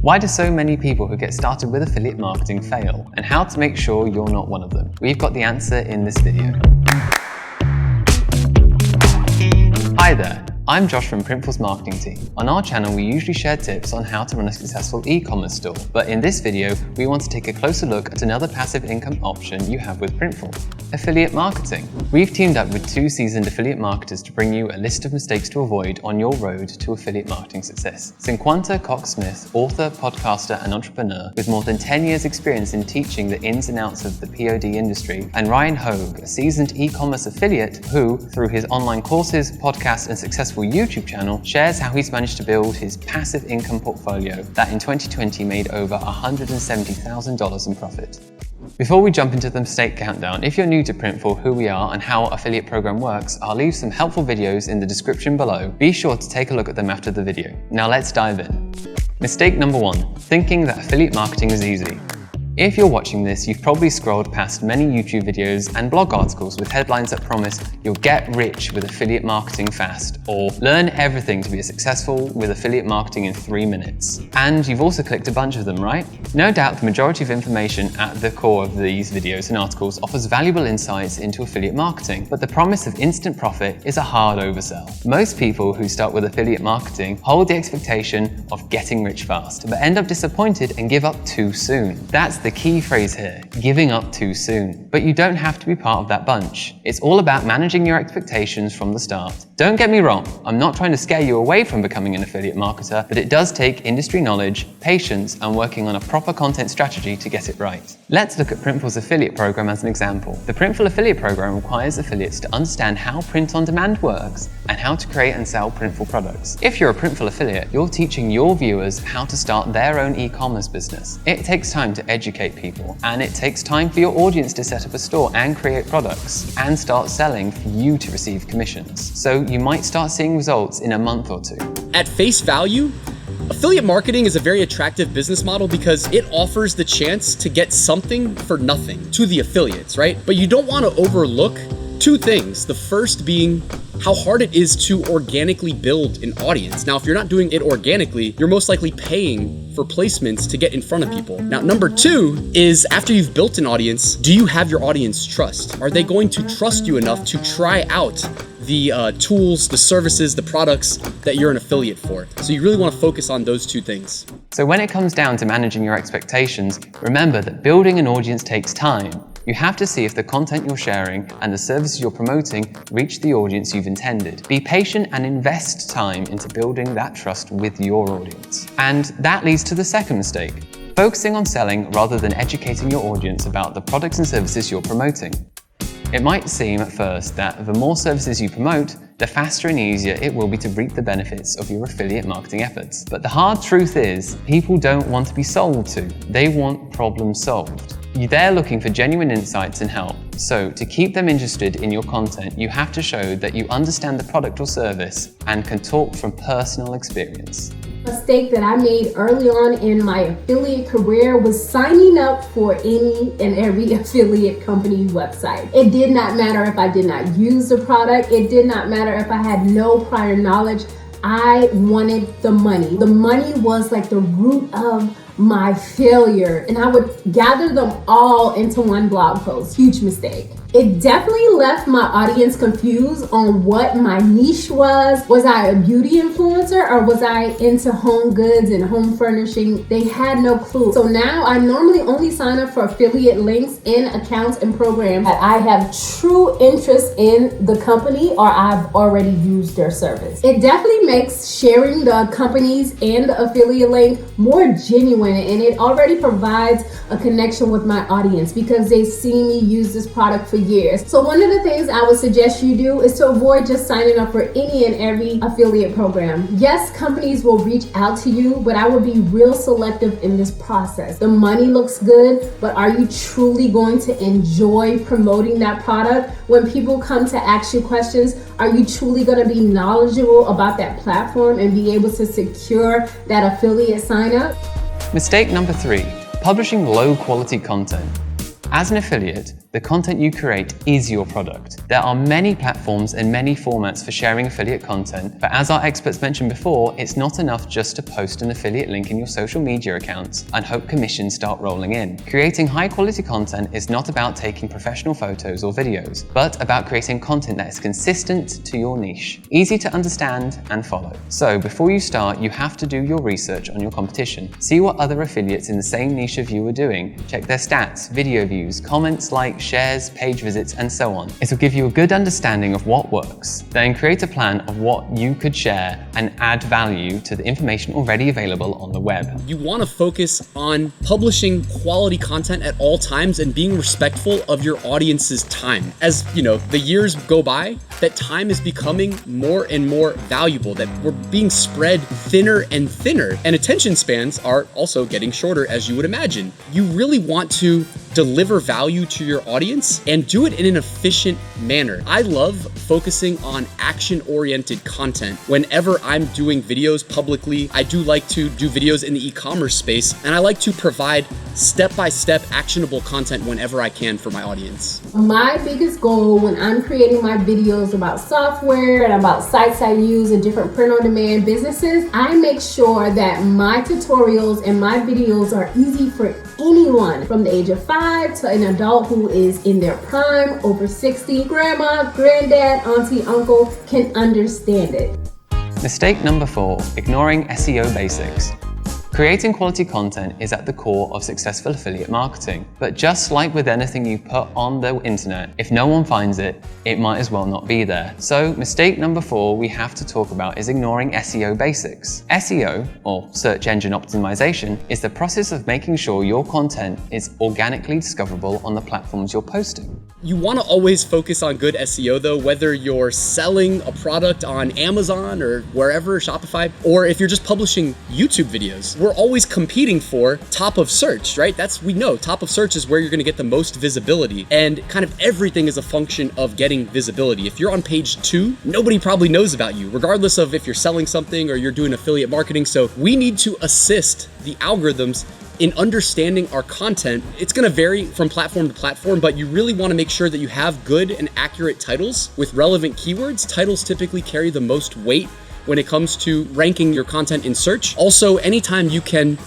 Why do so many people who get started with affiliate marketing fail? And how to make sure you're not one of them? We've got the answer in this video. Hi there. I'm Josh from Printful's marketing team. On our channel, we usually share tips on how to run a successful e-commerce store, but in this video, we want to take a closer look at another passive income option you have with Printful: affiliate marketing. We've teamed up with 2 seasoned affiliate marketers to bring you a list of mistakes to avoid on your road to affiliate marketing success. Cinquanta Cox-Smith, author, podcaster, and entrepreneur with more than 10 years experience in teaching the ins and outs of the POD industry, and Ryan Hogue, a seasoned e-commerce affiliate who, through his online courses, podcasts, and successful YouTube channel, shares how he's managed to build his passive income portfolio that in 2020 made over $170,000 in profit. Before we jump into the mistake countdown, if you're new to Printful, who we are, and how our affiliate program works, I'll leave some helpful videos in the description below. Be sure to take a look at them after the video. Now let's dive in. Mistake number 1, thinking that affiliate marketing is easy. If you're watching this, you've probably scrolled past many YouTube videos and blog articles with headlines that promise you'll get rich with affiliate marketing fast, or learn everything to be successful with affiliate marketing in 3 minutes. And you've also clicked a bunch of them, right? No doubt the majority of information at the core of these videos and articles offers valuable insights into affiliate marketing, but the promise of instant profit is a hard oversell. Most people who start with affiliate marketing hold the expectation of getting rich fast, but end up disappointed and give up too soon. That's the key phrase here, giving up too soon. But you don't have to be part of that bunch. It's all about managing your expectations from the start. Don't get me wrong, I'm not trying to scare you away from becoming an affiliate marketer, but it does take industry knowledge, patience, and working on a proper content strategy to get it right. Let's look at Printful's affiliate program as an example. The Printful affiliate program requires affiliates to understand how print-on-demand works and how to create and sell Printful products. If you're a Printful affiliate, you're teaching your viewers how to start their own e-commerce business. It takes time to educate people, and it takes time for your audience to set up a store and create products and start selling for you to receive commissions. So you might start seeing results in a month or 2. At face value, affiliate marketing is a very attractive business model because it offers the chance to get something for nothing to the affiliates, right? But you don't want to overlook 2 things. The first being how hard it is to organically build an audience. Now, if you're not doing it organically, you're most likely paying for placements to get in front of people. Now, number 2 is after you've built an audience, do you have your audience trust? Are they going to trust you enough to try out the tools, the services, the products that you're an affiliate for? So you really want to focus on those 2 things. So when it comes down to managing your expectations, remember that building an audience takes time. You have to see if the content you're sharing and the services you're promoting reach the audience you've intended. Be patient and invest time into building that trust with your audience. And that leads to the second mistake, focusing on selling rather than educating your audience about the products and services you're promoting. It might seem at first that the more services you promote, the faster and easier it will be to reap the benefits of your affiliate marketing efforts. But the hard truth is, people don't want to be sold to, they want problems solved. They're looking for genuine insights and help. So to keep them interested in your content, you have to show that you understand the product or service and can talk from personal experience. Mistake that I made early on in my affiliate career was signing up for any and every affiliate company website. It did not matter if I did not use the product. It did not matter if I had no prior knowledge. I wanted the money. The money was like the root of my failure, and I would gather them all into one blog post. Huge mistake. It definitely left my audience confused on what my niche was. Was I a beauty influencer or was I into home goods and home furnishing? They had no clue. So now I normally only sign up for affiliate links in accounts and programs that I have true interest in the company or I've already used their service. It definitely makes sharing the companies and the affiliate link more genuine, and it already provides a connection with my audience because they see me use this product for years. So one of the things I would suggest you do is to avoid just signing up for any and every affiliate program. Yes, companies will reach out to you, but I would be real selective in this process. The money looks good, but are you truly going to enjoy promoting that product? When people come to ask you questions, are you truly going to be knowledgeable about that platform and be able to secure that affiliate sign up? Mistake number 3, publishing low quality content. As an affiliate, the content you create is your product. There are many platforms and many formats for sharing affiliate content, but as our experts mentioned before, it's not enough just to post an affiliate link in your social media accounts and hope commissions start rolling in. Creating high quality content is not about taking professional photos or videos, but about creating content that is consistent to your niche, easy to understand and follow. So before you start, you have to do your research on your competition. See what other affiliates in the same niche of you are doing. Check their stats, video views, comments, likes, shares, page visits, and so on. It will give you a good understanding of what works. Then create a plan of what you could share and add value to the information already available on the web. You want to focus on publishing quality content at all times and being respectful of your audience's time. As you know, the years go by, that time is becoming more and more valuable, that we're being spread thinner and thinner, and attention spans are also getting shorter, as you would imagine. You really want to deliver value to your audience and do it in an efficient manner. I love focusing on action-oriented content. Whenever I'm doing videos publicly, I do like to do videos in the e-commerce space, and I like to provide step-by-step actionable content whenever I can for my audience. My biggest goal when I'm creating my videos about software and about sites I use and different print-on-demand businesses, I make sure that my tutorials and my videos are easy for anyone from the age of 5 to an adult who is in their prime, over 60. Grandma, granddad, auntie, uncle can understand it. Mistake number 4, ignoring SEO basics. Creating quality content is at the core of successful affiliate marketing, but just like with anything you put on the internet, if no one finds it, it might as well not be there. So mistake number 4 we have to talk about is ignoring SEO basics. SEO, or search engine optimization, is the process of making sure your content is organically discoverable on the platforms you're posting. You want to always focus on good SEO though, whether you're selling a product on Amazon or wherever, Shopify, or if you're just publishing YouTube videos. We're always competing for top of search, right? We know top of search is where you're going to get the most visibility, and kind of everything is a function of getting visibility. If you're on page 2, nobody probably knows about you, regardless of if you're selling something or you're doing affiliate marketing. So we need to assist the algorithms in understanding our content. It's going to vary from platform to platform, but you really want to make sure that you have good and accurate titles with relevant keywords. Titles typically carry the most weight when it comes to ranking your content in search. Also, anytime you can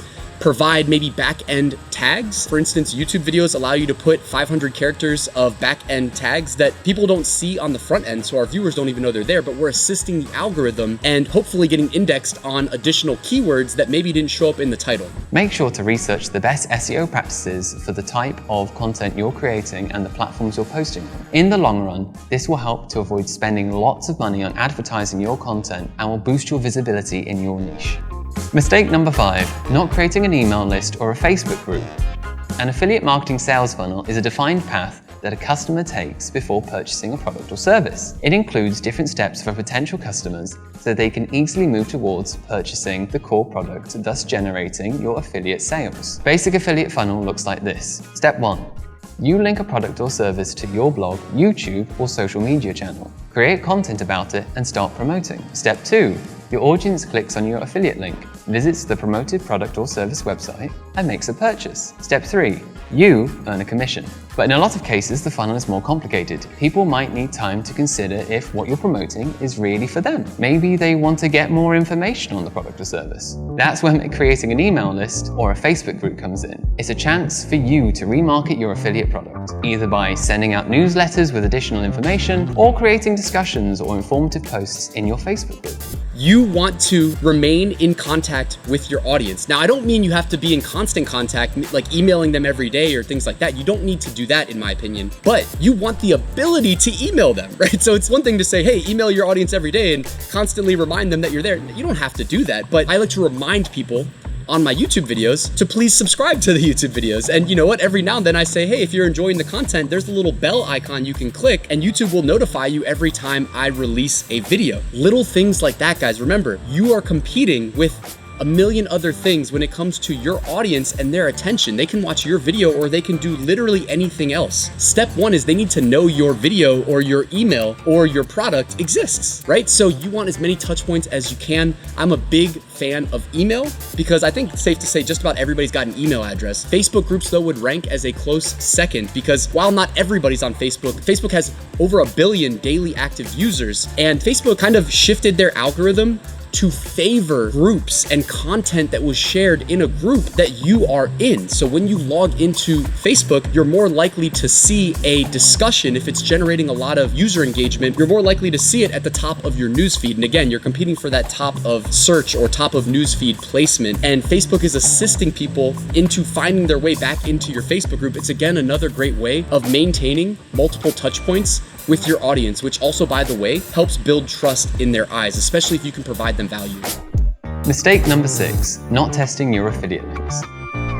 provide maybe back-end tags. For instance, YouTube videos allow you to put 500 characters of back-end tags that people don't see on the front end, so our viewers don't even know they're there, but we're assisting the algorithm and hopefully getting indexed on additional keywords that maybe didn't show up in the title. Make sure to research the best SEO practices for the type of content you're creating and the platforms you're posting on. In the long run, this will help to avoid spending lots of money on advertising your content and will boost your visibility in your niche. Mistake number 5, not creating an email list or a Facebook group. An affiliate marketing sales funnel is a defined path that a customer takes before purchasing a product or service. It includes different steps for potential customers so they can easily move towards purchasing the core product, thus generating your affiliate sales. Basic affiliate funnel looks like this. Step 1. You link a product or service to your blog, YouTube, or social media channel. Create content about it and start promoting. Step 2. Your audience clicks on your affiliate link, visits the promoted product or service website, and makes a purchase. Step 3. You earn a commission. But in a lot of cases, the funnel is more complicated. People might need time to consider if what you're promoting is really for them. Maybe they want to get more information on the product or service. That's when creating an email list or a Facebook group comes in. It's a chance for you to remarket your affiliate product, either by sending out newsletters with additional information or creating discussions or informative posts in your Facebook group. You want to remain in contact with your audience. Now, I don't mean you have to be in constant contact, like emailing them every day or things like that. You don't need to do that, in my opinion, but you want the ability to email them, right? So it's one thing to say, hey, email your audience every day and constantly remind them that you're there. You don't have to do that, but I like to remind people on my YouTube videos to please subscribe to the YouTube videos. And you know what? Every now and then I say, hey, if you're enjoying the content, there's a little bell icon you can click and YouTube will notify you every time I release a video. Little things like that, guys. Remember, you are competing with a million other things when it comes to your audience and their attention. They can watch your video or they can do literally anything else. Step one is they need to know your video or your email or your product exists, right? So you want as many touch points as you can. I'm a big fan of email because I think it's safe to say just about everybody's got an email address. Facebook groups though would rank as a close second because while not everybody's on Facebook, Facebook has over 1 billion daily active users, and Facebook kind of shifted their algorithm to favor groups and content that was shared in a group that you are in. So when you log into Facebook, you're more likely to see a discussion. If it's generating a lot of user engagement, you're more likely to see it at the top of your newsfeed. And again, you're competing for that top of search or top of newsfeed placement. And Facebook is assisting people into finding their way back into your Facebook group. It's again another great way of maintaining multiple touch points with your audience, which also, by the way, helps build trust in their eyes, especially if you can provide them value. Mistake number 6, not testing your affiliate links.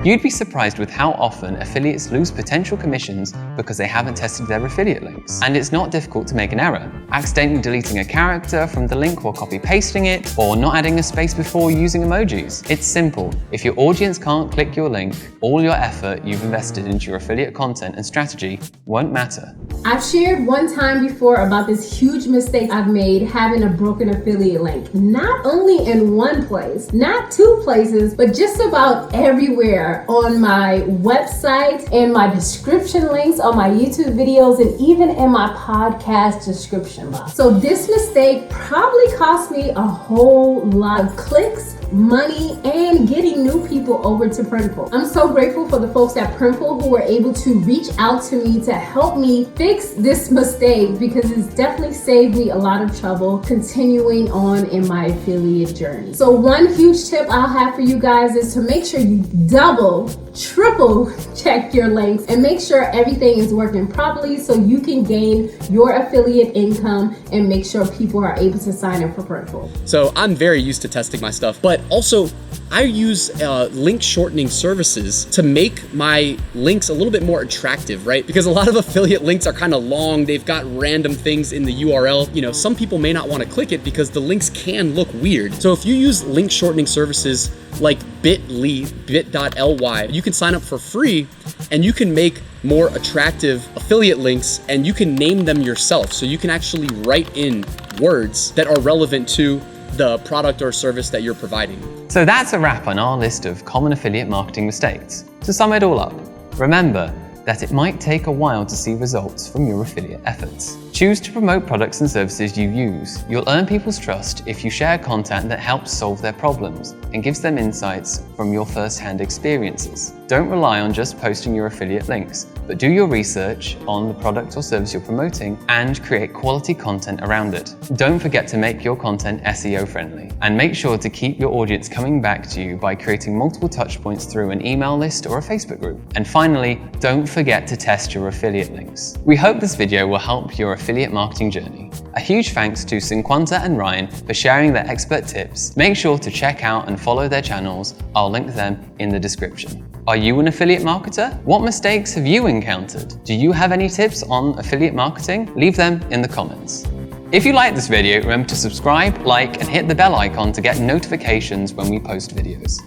You'd be surprised with how often affiliates lose potential commissions because they haven't tested their affiliate links. And it's not difficult to make an error. Accidentally deleting a character from the link while copy-pasting it, or not adding a space before using emojis. It's simple. If your audience can't click your link, all your effort you've invested into your affiliate content and strategy won't matter. I've shared one time before about this huge mistake I've made having a broken affiliate link. Not only in one place, not 2 places, but just about everywhere on my website and my description links on my YouTube videos and even in my podcast description box. So this mistake probably cost me a whole lot of clicks, money, and getting new people over to Printful. I'm so grateful for the folks at Printful who were able to reach out to me to help me fix this mistake because it's definitely saved me a lot of trouble continuing on in my affiliate journey. So one huge tip I'll have for you guys is to make sure you double, triple check your links and make sure everything is working properly so you can gain your affiliate income and make sure people are able to sign up for Printful. So I'm very used to testing my stuff, but also I use link shortening services to make my links a little bit more attractive, right? Because a lot of affiliate links are kind of long. They've got random things in the URL. You know, some people may not want to click it because the links can look weird. So if you use link shortening services like bit.ly, you can sign up for free and you can make more attractive affiliate links and you can name them yourself. So you can actually write in words that are relevant to the product or service that you're providing. So that's a wrap on our list of common affiliate marketing mistakes. To sum it all up, remember that it might take a while to see results from your affiliate efforts. Choose to promote products and services you use. You'll earn people's trust if you share content that helps solve their problems and gives them insights from your first-hand experiences. Don't rely on just posting your affiliate links, but do your research on the product or service you're promoting and create quality content around it. Don't forget to make your content SEO friendly, and make sure to keep your audience coming back to you by creating multiple touch points through an email list or a Facebook group. And finally, don't forget to test your affiliate links. We hope this video will help your affiliate marketing journey. A huge thanks to Cinquanta and Ryan for sharing their expert tips. Make sure to check out and follow their channels. I'll link them in the description. Are you an affiliate marketer? What mistakes have you encountered? Do you have any tips on affiliate marketing? Leave them in the comments. If you like this video, remember to subscribe, like, and hit the bell icon to get notifications when we post videos.